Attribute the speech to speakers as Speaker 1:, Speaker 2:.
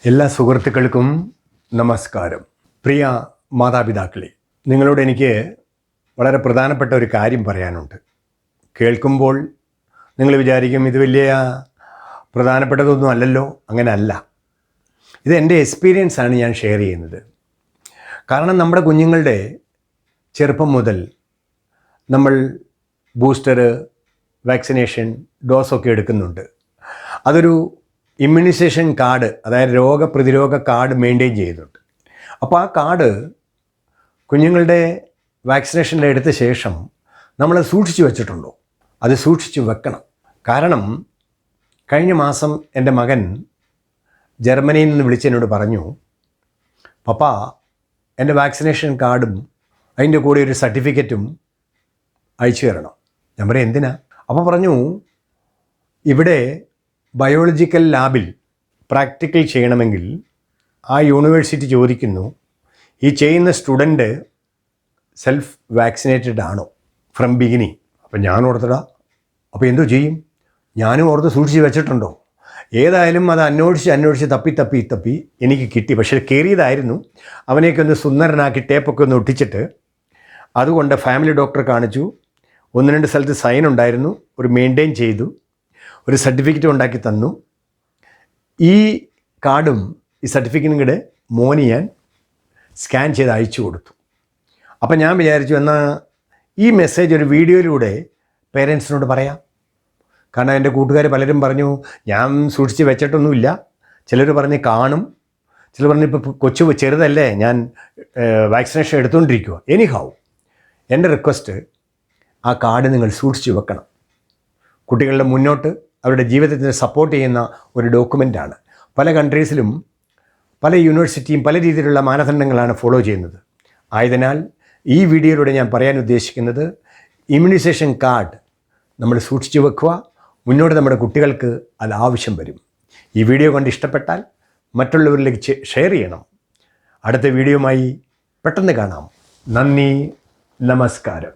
Speaker 1: എല്ലാ സുഹൃത്തുക്കൾക്കും നമസ്കാരം. പ്രിയ മാതാപിതാക്കളെ, നിങ്ങളോട് എനിക്ക് വളരെ പ്രധാനപ്പെട്ട ഒരു കാര്യം പറയാനുണ്ട്. കേൾക്കുമ്പോൾ നിങ്ങൾ വിചാരിക്കും ഇത് വലിയ പ്രധാനപ്പെട്ടതൊന്നും അല്ലല്ലോ. അങ്ങനെ അല്ല. ഇത് എൻ്റെ എക്സ്പീരിയൻസ് ആണ് ഞാൻ ഷെയർ ചെയ്യുന്നത്. കാരണം നമ്മുടെ കുഞ്ഞുങ്ങളുടെ ചെറുപ്പം മുതൽ നമ്മൾ ബൂസ്റ്റർ, വാക്സിനേഷൻ ഡോസൊക്കെ എടുക്കുന്നുണ്ട്. അതൊരു ഇമ്മ്യൂണൈസേഷൻ കാർഡ്, അതായത് രോഗപ്രതിരോധ കാർഡ് മെയിൻറ്റെയിൻ ചെയ്യുന്നുണ്ട്. അപ്പോൾ ആ കാർഡ് കുഞ്ഞുങ്ങളുടെ വാക്സിനേഷനിൽ എടുത്ത ശേഷം നമ്മൾ സൂക്ഷിച്ചു വെച്ചിട്ടുണ്ടോ? അത് സൂക്ഷിച്ചു വെക്കണം. കാരണം കഴിഞ്ഞ മാസം എൻ്റെ മകൻ ജർമ്മനിയിൽ നിന്ന് വിളിച്ചെന്നോട് പറഞ്ഞു, പപ്പാ എൻ്റെ വാക്സിനേഷൻ കാർഡും അതിൻ്റെ കൂടെ ഒരു സർട്ടിഫിക്കറ്റും അയച്ചു തരണം. ഞാൻ പറയാം എന്തിനാ? അപ്പോൾ പറഞ്ഞു, ഇവിടെ ബയോളജിക്കൽ ലാബിൽ പ്രാക്ടിക്കൽ ചെയ്യണമെങ്കിൽ ആ യൂണിവേഴ്സിറ്റി ചോദിക്കുന്നു, ഈ ചെയ്യുന്ന സ്റ്റുഡൻറ്റ് സെൽഫ് വാക്സിനേറ്റഡ് ആണോ ഫ്രം ബിഗിനിങ്. അപ്പം ഞാൻ ഓർത്തടാ, അപ്പോൾ എന്തോ ചെയ്യും? ഞാനും ഓർത്ത് സൂക്ഷിച്ച് വെച്ചിട്ടുണ്ടോ? ഏതായാലും അത് അന്വേഷിച്ച് തപ്പി എനിക്ക് കിട്ടി. പക്ഷേ കയറിയതായിരുന്നു. അവനെയൊക്കെ ഒന്ന് സുന്ദരനാക്കി ടേപ്പൊക്കെ ഒന്ന് ഒട്ടിച്ചിട്ട് അതുകൊണ്ട് ഫാമിലി ഡോക്ടറെ കാണിച്ചു. 1-2 സ്ഥലത്ത് സൈൻ ഉണ്ടായിരുന്നു. ഒരു മെയിൻറ്റെയിൻ ചെയ്തു, ഒരു സർട്ടിഫിക്കറ്റ് ഉണ്ടാക്കി തന്നു. ഈ കാർഡും ഈ സർട്ടിഫിക്കറ്റും കൂടെ മോന് ഞാൻ സ്കാൻ ചെയ്ത് അയച്ചു കൊടുത്തു. അപ്പം ഞാൻ വിചാരിച്ചു, എന്നാൽ ഈ മെസ്സേജ് ഒരു വീഡിയോയിലൂടെ പേരൻസിനോട് പറയാം. കാരണം എൻ്റെ കൂട്ടുകാർ പലരും പറഞ്ഞു ഞാൻ സൂക്ഷിച്ച് വെച്ചിട്ടൊന്നുമില്ല. ചിലർ പറഞ്ഞ് കാണും, ചിലർ പറഞ്ഞ് ഇപ്പോൾ കൊച്ചു ചെറുതല്ലേ, ഞാൻ വാക്സിനേഷൻ എടുത്തുകൊണ്ടിരിക്കുക. എനിഹാവ് എൻ്റെ റിക്വസ്റ്റ്, ആ കാർഡ് നിങ്ങൾ സൂക്ഷിച്ച് വെക്കണം. കുട്ടികളുടെ മുന്നോട്ട് അവരുടെ ജീവിതത്തിന് സപ്പോർട്ട് ചെയ്യുന്ന ഒരു ഡോക്യുമെൻ്റാണ്. പല കൺട്രീസിലും പല യൂണിവേഴ്സിറ്റിയും പല രീതിയിലുള്ള മാനദണ്ഡങ്ങളാണ് ഫോളോ ചെയ്യുന്നത്. ആയതിനാൽ ഈ വീഡിയോയിലൂടെ ഞാൻ പറയാൻ ഉദ്ദേശിക്കുന്നത്, ഇമ്മ്യൂണൈസേഷൻ കാർഡ് നമ്മൾ സൂക്ഷിച്ചു വെക്കുക. മുന്നോട്ട് നമ്മുടെ കുട്ടികൾക്ക് അത് ആവശ്യം വരും. ഈ വീഡിയോ കണ്ട് ഇഷ്ടപ്പെട്ടാൽ മറ്റുള്ളവരിലേക്ക് ഷെയർ ചെയ്യണം. അടുത്ത വീഡിയോയുമായി പെട്ടെന്ന് കാണാം. നന്ദി, നമസ്കാരം.